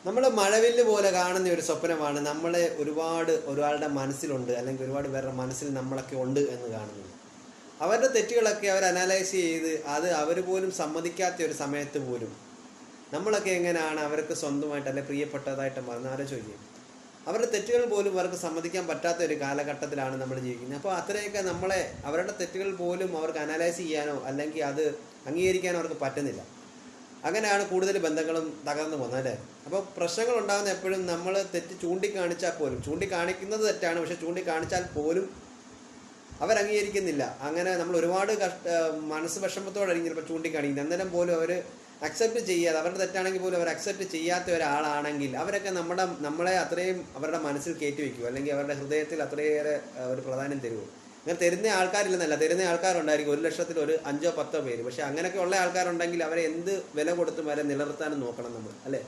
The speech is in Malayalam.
നമ്മൾ മഴവില്ല് പോലെ കാണുന്ന ഒരു സ്വപ്നമാണ് നമ്മളെ ഒരുപാട് ഒരാളുടെ മനസ്സിലുണ്ട്, അല്ലെങ്കിൽ ഒരുപാട് പേരുടെ മനസ്സിൽ നമ്മളൊക്കെ ഉണ്ട് എന്ന് കാണുന്നത്. അവരുടെ തെറ്റുകളൊക്കെ അവർ അനലൈസ് ചെയ്ത് അത് അവർ പോലും സമ്മതിക്കാത്ത ഒരു സമയത്ത് പോലും നമ്മളൊക്കെ എങ്ങനെയാണ് അവർക്ക് സ്വന്തമായിട്ട് അല്ലെങ്കിൽ പ്രിയപ്പെട്ടതായിട്ട് മാറുന്നത് ആലോചിക്കുകയും അവരുടെ തെറ്റുകൾ പോലും അവർക്ക് സമ്മതിക്കാൻ പറ്റാത്ത ഒരു കാലഘട്ടത്തിലാണ് നമ്മൾ ജീവിക്കുന്നത്. അപ്പോൾ അത്രയൊക്കെ അവരുടെ തെറ്റുകൾ പോലും അവർക്ക് അനലൈസ് ചെയ്യാനോ അല്ലെങ്കിൽ അത് അംഗീകരിക്കാനോ അവർക്ക് പറ്റുന്നില്ല. അങ്ങനെയാണ് കൂടുതൽ ബന്ധങ്ങളും തകർന്നു പോകുന്നത് അല്ലേ. അപ്പോൾ പ്രശ്നങ്ങൾ ഉണ്ടാകുന്ന എപ്പോഴും നമ്മൾ തെറ്റ് ചൂണ്ടിക്കാണിച്ചാൽ പോലും, ചൂണ്ടിക്കാണിക്കുന്നത് തെറ്റാണ്, പക്ഷെ ചൂണ്ടിക്കാണിച്ചാൽ പോലും അവരംഗീകരിക്കുന്നില്ല. അങ്ങനെ നമ്മൾ ഒരുപാട് മനസ്സ് വിഷമത്തോടായിരിക്കും ചിലപ്പോൾ ചൂണ്ടിക്കാണിക്കുന്നത്. അന്നേരം പോലും അവർ അക്സെപ്റ്റ് ചെയ്യാതെ, അവരുടെ തെറ്റാണെങ്കിൽ പോലും അവർ അക്സെപ്റ്റ് ചെയ്യാത്ത ഒരാളാണെങ്കിൽ അവരൊക്കെ നമ്മളെ അത്രയും അവരുടെ മനസ്സിൽ കയറ്റി വയ്ക്കുമോ, അല്ലെങ്കിൽ അവരുടെ ഹൃദയത്തിൽ അത്രയേറെ ഒരു പ്രാധാന്യം തരുമോ? അങ്ങനെ തരുന്ന ആൾക്കാരില്ലെന്നല്ല, തരുന്ന ആൾക്കാരുണ്ടായിരിക്കും 1,00,000-ൽ ഒരു 5-10 പേര്. പക്ഷെ അങ്ങനെയൊക്കെ ഉള്ള ആൾക്കാരുണ്ടെങ്കിൽ അവരെ എന്ത് വില കൊടുത്തും വരെ നിലനിർത്താനും നോക്കണം നമ്മൾ, അല്ലേ?